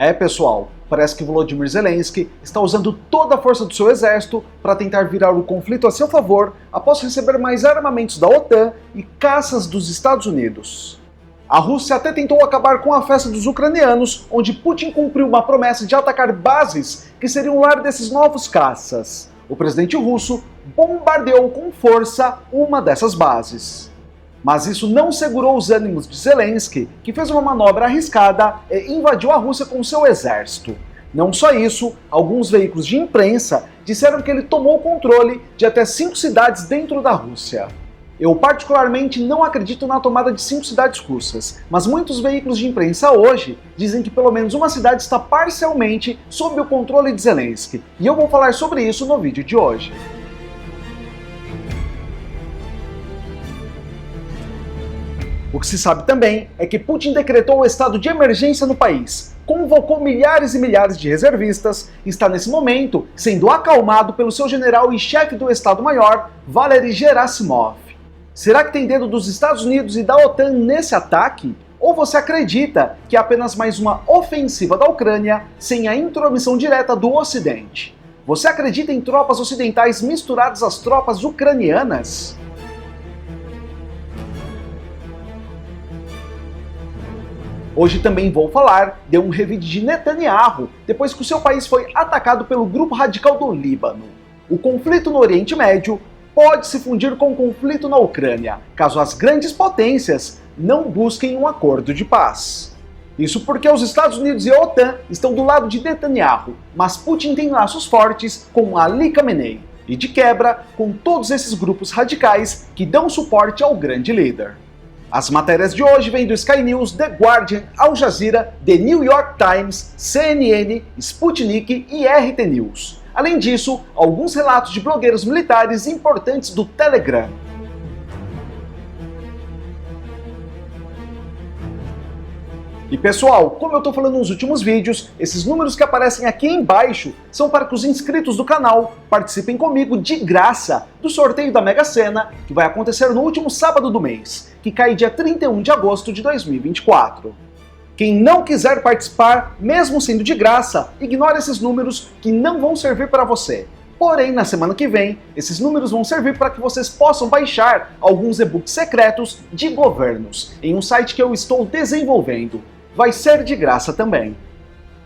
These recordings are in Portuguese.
É, pessoal, parece que Volodymyr Zelensky está usando toda a força do seu exército para tentar virar o conflito a seu favor após receber mais armamentos da OTAN e caças dos Estados Unidos. A Rússia até tentou acabar com a festa dos ucranianos, onde Putin cumpriu uma promessa de atacar bases que seriam o lar desses novos caças. O presidente russo bombardeou com força uma dessas bases. Mas isso não segurou os ânimos de Zelensky, que fez uma manobra arriscada e invadiu a Rússia com seu exército. Não só isso, alguns veículos de imprensa disseram que ele tomou o controle de até 5 cidades dentro da Rússia. Eu particularmente não acredito na tomada de 5 cidades russas, mas muitos veículos de imprensa hoje dizem que pelo menos uma cidade está parcialmente sob o controle de Zelensky, e eu vou falar sobre isso no vídeo de hoje. O que se sabe também é que Putin decretou o estado de emergência no país, convocou milhares e milhares de reservistas e está nesse momento sendo acalmado pelo seu general e chefe do Estado-Maior, Valery Gerasimov. Será que tem dedo dos Estados Unidos e da OTAN nesse ataque? Ou você acredita que é apenas mais uma ofensiva da Ucrânia sem a intromissão direta do Ocidente? Você acredita em tropas ocidentais misturadas às tropas ucranianas? Hoje também vou falar de um revide de Netanyahu, depois que o seu país foi atacado pelo grupo radical do Líbano. O conflito no Oriente Médio pode se fundir com o conflito na Ucrânia, caso as grandes potências não busquem um acordo de paz. Isso porque os Estados Unidos e a OTAN estão do lado de Netanyahu, mas Putin tem laços fortes com Ali Khamenei, e de quebra com todos esses grupos radicais que dão suporte ao grande líder. As matérias de hoje vêm do Sky News, The Guardian, Al Jazeera, The New York Times, CNN, Sputnik e RT News. Além disso, alguns relatos de blogueiros militares importantes do Telegram. E pessoal, como eu tô falando nos últimos vídeos, esses números que aparecem aqui embaixo são para que os inscritos do canal participem comigo de graça do sorteio da Mega Sena, que vai acontecer no último sábado do mês, que cai dia 31 de agosto de 2024. Quem não quiser participar, mesmo sendo de graça, ignore esses números que não vão servir para você. Porém, na semana que vem, esses números vão servir para que vocês possam baixar alguns e-books secretos de governos em um site que eu estou desenvolvendo. Vai ser de graça também.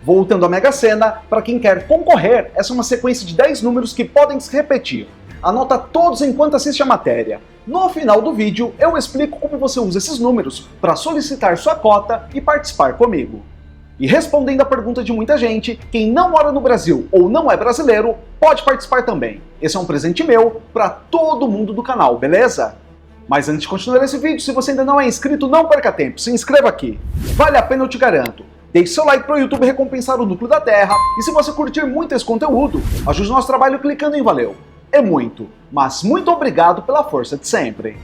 Voltando à Mega Sena, para quem quer concorrer, essa é uma sequência de 10 números que podem se repetir. Anota todos enquanto assiste a matéria. No final do vídeo, eu explico como você usa esses números para solicitar sua cota e participar comigo. E respondendo à pergunta de muita gente, quem não mora no Brasil ou não é brasileiro, pode participar também. Esse é um presente meu para todo mundo do canal, beleza? Mas antes de continuar esse vídeo, se você ainda não é inscrito, não perca tempo, se inscreva aqui. Vale a pena, eu te garanto. Deixe seu like para o YouTube recompensar o núcleo da Terra, e se você curtir muito esse conteúdo, ajude o nosso trabalho clicando em valeu. É muito, mas muito obrigado pela força de sempre.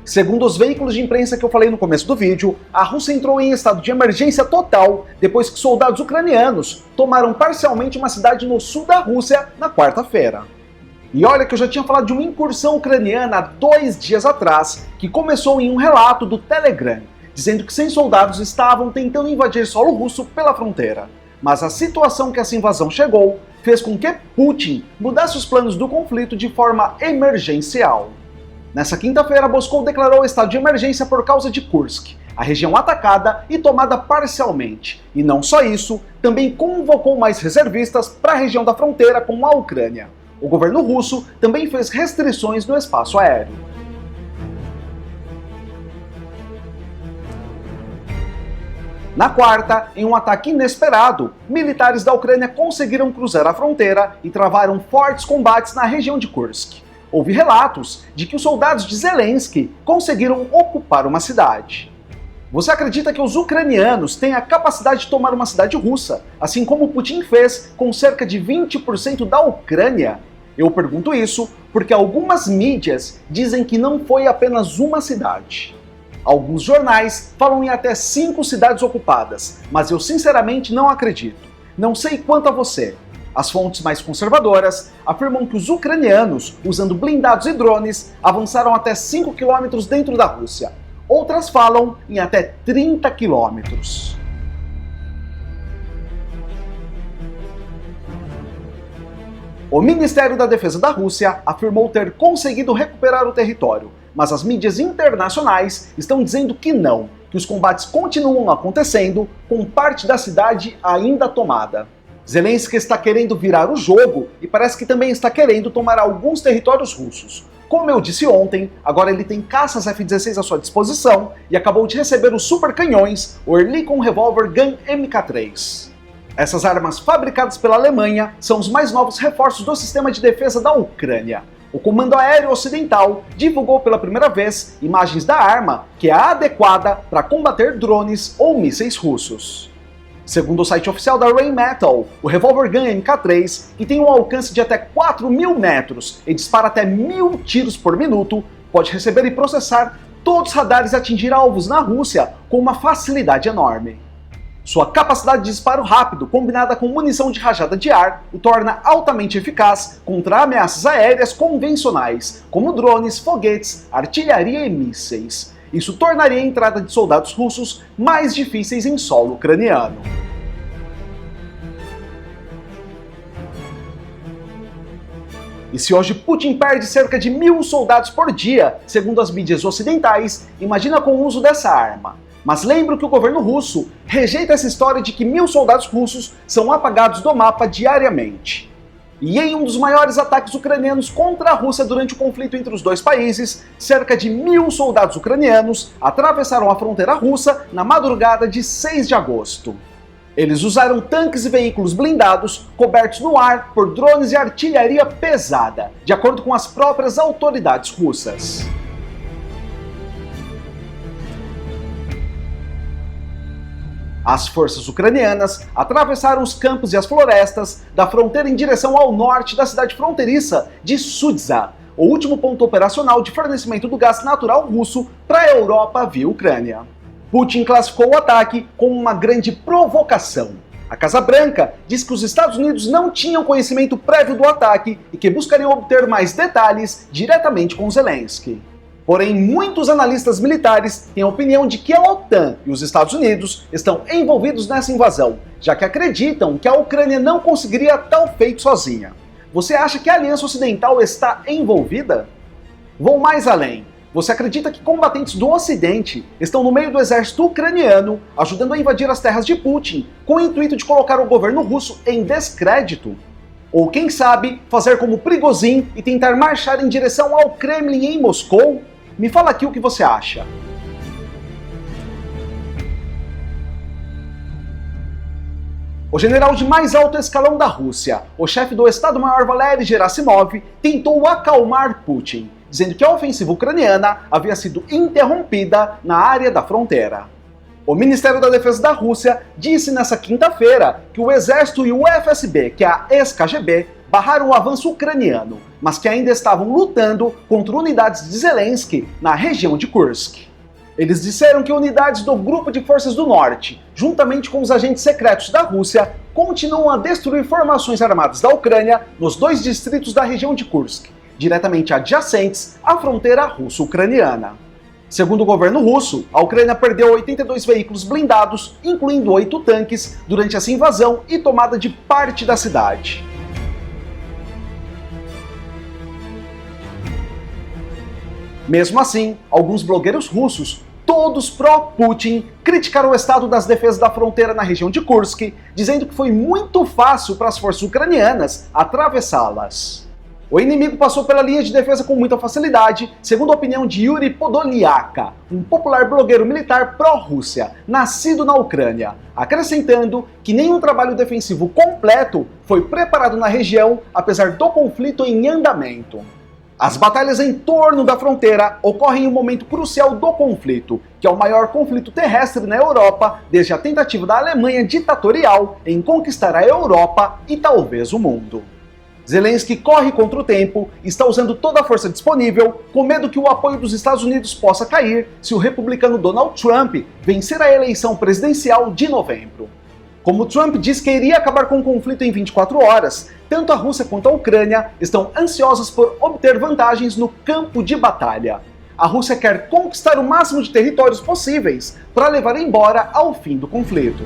Segundo os veículos de imprensa que eu falei no começo do vídeo, a Rússia entrou em estado de emergência total depois que soldados ucranianos tomaram parcialmente uma cidade no sul da Rússia na quarta-feira. E olha que eu já tinha falado de uma incursão ucraniana há 2 dias atrás, que começou em um relato do Telegram, dizendo que 100 soldados estavam tentando invadir solo russo pela fronteira. Mas a situação que essa invasão chegou fez com que Putin mudasse os planos do conflito de forma emergencial. Nessa quinta-feira, Moscou declarou estado de emergência por causa de Kursk, a região atacada e tomada parcialmente. E não só isso, também convocou mais reservistas para a região da fronteira com a Ucrânia. O governo russo também fez restrições no espaço aéreo. Na quarta, em um ataque inesperado, militares da Ucrânia conseguiram cruzar a fronteira e travaram fortes combates na região de Kursk. Houve relatos de que os soldados de Zelensky conseguiram ocupar uma cidade. Você acredita que os ucranianos têm a capacidade de tomar uma cidade russa, assim como Putin fez com cerca de 20% da Ucrânia? Eu pergunto isso porque algumas mídias dizem que não foi apenas uma cidade. Alguns jornais falam em até 5 cidades ocupadas, mas eu sinceramente não acredito. Não sei quanto a você. As fontes mais conservadoras afirmam que os ucranianos, usando blindados e drones, avançaram até 5 quilômetros dentro da Rússia. Outras falam em até 30 quilômetros. O Ministério da Defesa da Rússia afirmou ter conseguido recuperar o território, mas as mídias internacionais estão dizendo que não, que os combates continuam acontecendo, com parte da cidade ainda tomada. Zelensky está querendo virar o jogo e parece que também está querendo tomar alguns territórios russos. Como eu disse ontem, agora ele tem caças F-16 à sua disposição e acabou de receber os super canhões, o Oerlikon Revolver Gun MK3. Essas armas fabricadas pela Alemanha são os mais novos reforços do sistema de defesa da Ucrânia. O Comando Aéreo Ocidental divulgou pela primeira vez imagens da arma que é adequada para combater drones ou mísseis russos. Segundo o site oficial da Rheinmetall, o Revolver Gun MK3, que tem um alcance de até 4.000 metros e dispara até 1.000 tiros por minuto, pode receber e processar todos os radares e atingir alvos na Rússia com uma facilidade enorme. Sua capacidade de disparo rápido, combinada com munição de rajada de ar, o torna altamente eficaz contra ameaças aéreas convencionais, como drones, foguetes, artilharia e mísseis. Isso tornaria a entrada de soldados russos mais difíceis em solo ucraniano. E se hoje Putin perde cerca de 1.000 soldados por dia, segundo as mídias ocidentais, imagina com o uso dessa arma. Mas lembro que o governo russo rejeita essa história de que 1.000 soldados russos são apagados do mapa diariamente. E em um dos maiores ataques ucranianos contra a Rússia durante o conflito entre os dois países, cerca de 1.000 soldados ucranianos atravessaram a fronteira russa na madrugada de 6 de agosto. Eles usaram tanques e veículos blindados cobertos no ar por drones e artilharia pesada, de acordo com as próprias autoridades russas. As forças ucranianas atravessaram os campos e as florestas da fronteira em direção ao norte da cidade fronteiriça de Sudza, o último ponto operacional de fornecimento do gás natural russo para a Europa via Ucrânia. Putin classificou o ataque como uma grande provocação. A Casa Branca diz que os Estados Unidos não tinham conhecimento prévio do ataque e que buscariam obter mais detalhes diretamente com Zelensky. Porém, muitos analistas militares têm a opinião de que a OTAN e os Estados Unidos estão envolvidos nessa invasão, já que acreditam que a Ucrânia não conseguiria tal feito sozinha. Você acha que a Aliança Ocidental está envolvida? Vou mais além. Você acredita que combatentes do Ocidente estão no meio do exército ucraniano, ajudando a invadir as terras de Putin, com o intuito de colocar o governo russo em descrédito? Ou quem sabe, fazer como Prigozhin e tentar marchar em direção ao Kremlin em Moscou? Me fala aqui o que você acha. O general de mais alto escalão da Rússia, o chefe do Estado-Maior Valery Gerasimov, tentou acalmar Putin, dizendo que a ofensiva ucraniana havia sido interrompida na área da fronteira. O Ministério da Defesa da Rússia disse nesta quinta-feira que o Exército e o FSB, que é a ex-KGB, barraram o avanço ucraniano, mas que ainda estavam lutando contra unidades de Zelensky na região de Kursk. Eles disseram que unidades do Grupo de Forças do Norte, juntamente com os agentes secretos da Rússia, continuam a destruir formações armadas da Ucrânia nos 2 distritos da região de Kursk, diretamente adjacentes à fronteira russo-ucraniana. Segundo o governo russo, a Ucrânia perdeu 82 veículos blindados, incluindo 8 tanques, durante essa invasão e tomada de parte da cidade. Mesmo assim, alguns blogueiros russos, todos pró-Putin, criticaram o estado das defesas da fronteira na região de Kursk, dizendo que foi muito fácil para as forças ucranianas atravessá-las. O inimigo passou pela linha de defesa com muita facilidade, segundo a opinião de Yuri Podoliaka, um popular blogueiro militar pró-Rússia, nascido na Ucrânia, acrescentando que nenhum trabalho defensivo completo foi preparado na região, apesar do conflito em andamento. As batalhas em torno da fronteira ocorrem em um momento crucial do conflito, que é o maior conflito terrestre na Europa desde a tentativa da Alemanha ditatorial em conquistar a Europa e talvez o mundo. Zelensky corre contra o tempo e está usando toda a força disponível, com medo que o apoio dos Estados Unidos possa cair se o republicano Donald Trump vencer a eleição presidencial de novembro. Como Trump disse que iria acabar com o conflito em 24 horas, tanto a Rússia quanto a Ucrânia estão ansiosas por obter vantagens no campo de batalha. A Rússia quer conquistar o máximo de territórios possíveis para levar embora ao fim do conflito.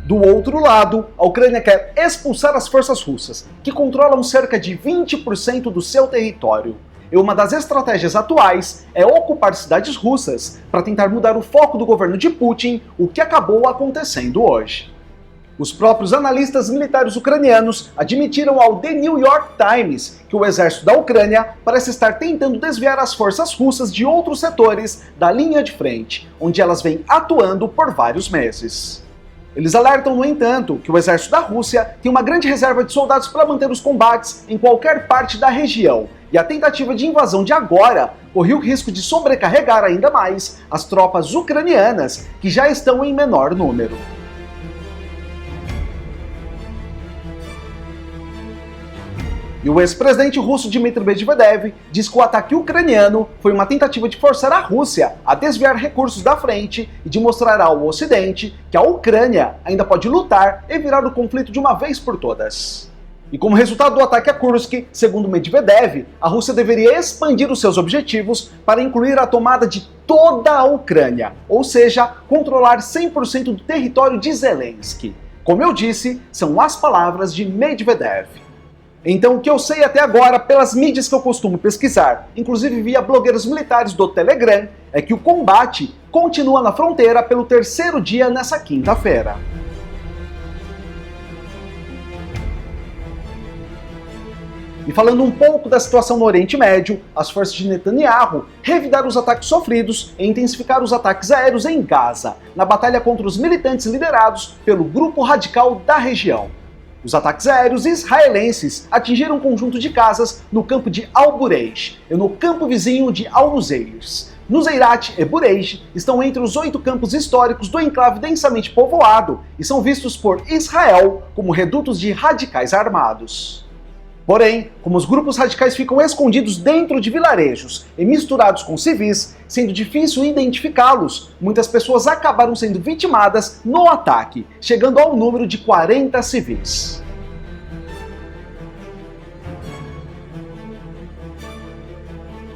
Do outro lado, a Ucrânia quer expulsar as forças russas, que controlam cerca de 20% do seu território. E uma das estratégias atuais é ocupar cidades russas para tentar mudar o foco do governo de Putin, o que acabou acontecendo hoje. Os próprios analistas militares ucranianos admitiram ao The New York Times que o exército da Ucrânia parece estar tentando desviar as forças russas de outros setores da linha de frente, onde elas vêm atuando por vários meses. Eles alertam, no entanto, que o exército da Rússia tem uma grande reserva de soldados para manter os combates em qualquer parte da região, e a tentativa de invasão de agora corria o risco de sobrecarregar ainda mais as tropas ucranianas, que já estão em menor número. E o ex-presidente russo Dmitry Medvedev diz que o ataque ucraniano foi uma tentativa de forçar a Rússia a desviar recursos da frente e de mostrar ao Ocidente que a Ucrânia ainda pode lutar e virar o conflito de uma vez por todas. E como resultado do ataque a Kursk, segundo Medvedev, a Rússia deveria expandir os seus objetivos para incluir a tomada de toda a Ucrânia, ou seja, controlar 100% do território de Zelensky. Como eu disse, são as palavras de Medvedev. Então, o que eu sei até agora, pelas mídias que eu costumo pesquisar, inclusive via blogueiros militares do Telegram, é que o combate continua na fronteira pelo terceiro dia nessa quinta-feira. E falando um pouco da situação no Oriente Médio, as forças de Netanyahu revidaram os ataques sofridos e intensificaram os ataques aéreos em Gaza, na batalha contra os militantes liderados pelo grupo radical da região. Os ataques aéreos israelenses atingiram um conjunto de casas no campo de Al-Bureij e no campo vizinho de Al-Nuseirs. Nuseirat e Bureij estão entre os 8 campos históricos do enclave densamente povoado e são vistos por Israel como redutos de radicais armados. Porém, como os grupos radicais ficam escondidos dentro de vilarejos e misturados com civis, sendo difícil identificá-los, muitas pessoas acabaram sendo vitimadas no ataque, chegando ao número de 40 civis.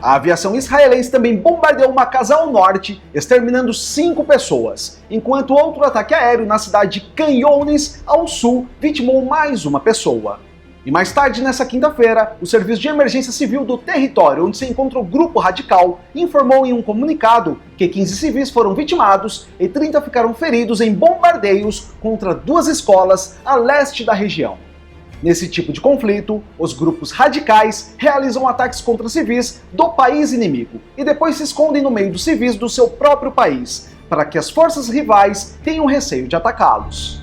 A aviação israelense também bombardeou uma casa ao norte, exterminando 5 pessoas, enquanto outro ataque aéreo na cidade de Khan Younis, ao sul, vitimou mais uma pessoa. E mais tarde, nessa quinta-feira, o Serviço de Emergência Civil do território onde se encontra o grupo radical informou em um comunicado que 15 civis foram vitimados e 30 ficaram feridos em bombardeios contra 2 escolas a leste da região. Nesse tipo de conflito, os grupos radicais realizam ataques contra civis do país inimigo e depois se escondem no meio dos civis do seu próprio país, para que as forças rivais tenham receio de atacá-los.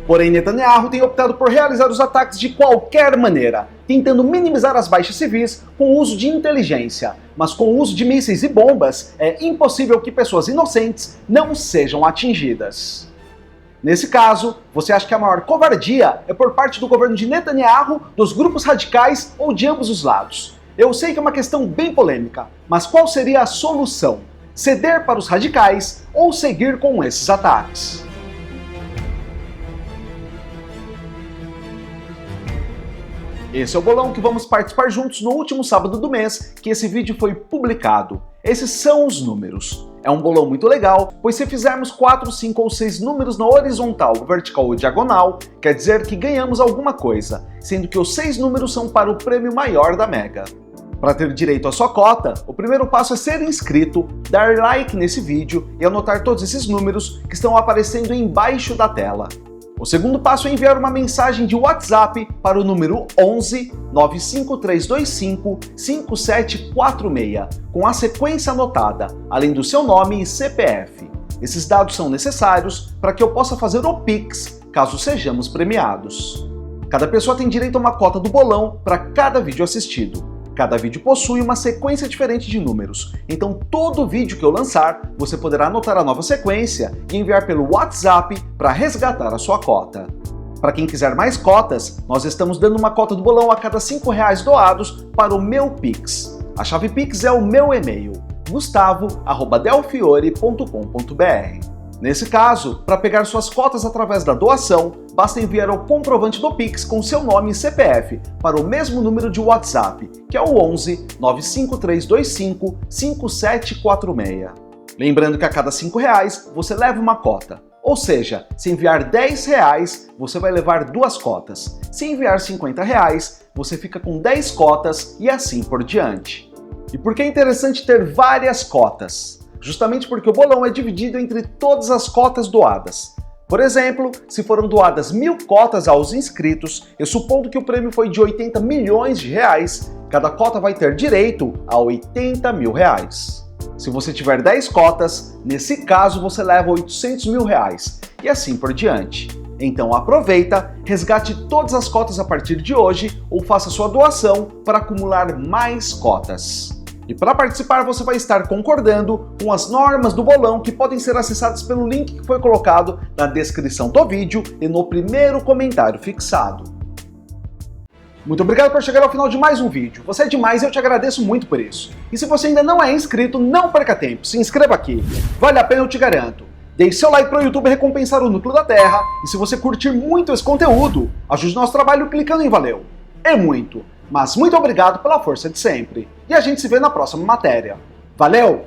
Porém, Netanyahu tem optado por realizar os ataques de qualquer maneira, tentando minimizar as baixas civis com o uso de inteligência. Mas com o uso de mísseis e bombas, é impossível que pessoas inocentes não sejam atingidas. Nesse caso, você acha que a maior covardia é por parte do governo de Netanyahu, dos grupos radicais ou de ambos os lados? Eu sei que é uma questão bem polêmica, mas qual seria a solução? Ceder para os radicais ou seguir com esses ataques? Esse é o bolão que vamos participar juntos no último sábado do mês que esse vídeo foi publicado. Esses são os números. É um bolão muito legal, pois se fizermos 4, 5 ou 6 números na horizontal, vertical ou diagonal, quer dizer que ganhamos alguma coisa, sendo que os 6 números são para o prêmio maior da Mega. Para ter direito à sua cota, o primeiro passo é ser inscrito, dar like nesse vídeo e anotar todos esses números que estão aparecendo embaixo da tela. O segundo passo é enviar uma mensagem de WhatsApp para o número 11 95325 5746, com a sequência anotada, além do seu nome e CPF. Esses dados são necessários para que eu possa fazer o Pix, caso sejamos premiados. Cada pessoa tem direito a uma cota do bolão para cada vídeo assistido. Cada vídeo possui uma sequência diferente de números, então todo vídeo que eu lançar, você poderá anotar a nova sequência e enviar pelo WhatsApp para resgatar a sua cota. Para quem quiser mais cotas, nós estamos dando uma cota do bolão a cada R$5 doados para o meu Pix. A chave Pix é o meu e-mail, gustavo@delfiore.com.br. Nesse caso, para pegar suas cotas através da doação, basta enviar o comprovante do Pix com seu nome e CPF para o mesmo número de WhatsApp, que é o 11 95325 5746. Lembrando que a cada R$5 você leva uma cota. Ou seja, se enviar R$10, você vai levar 2 cotas. Se enviar R$50, você fica com 10 cotas e assim por diante. E por que é interessante ter várias cotas? Justamente porque o bolão é dividido entre todas as cotas doadas. Por exemplo, se foram doadas 1.000 cotas aos inscritos, e supondo que o prêmio foi de 80 milhões de reais, cada cota vai ter direito a 80 mil reais. Se você tiver 10 cotas, nesse caso você leva 800 mil reais, e assim por diante. Então aproveita, resgate todas as cotas a partir de hoje ou faça sua doação para acumular mais cotas. E para participar você vai estar concordando com as normas do bolão que podem ser acessadas pelo link que foi colocado na descrição do vídeo e no primeiro comentário fixado. Muito obrigado por chegar ao final de mais um vídeo. Você é demais e eu te agradeço muito por isso. E se você ainda não é inscrito, não perca tempo, se inscreva aqui. Vale a pena, eu te garanto. Deixe seu like para o YouTube recompensar o núcleo da Terra. E se você curtir muito esse conteúdo, ajude nosso trabalho clicando em valeu. É muito, mas muito obrigado pela força de sempre. E a gente se vê na próxima matéria. Valeu!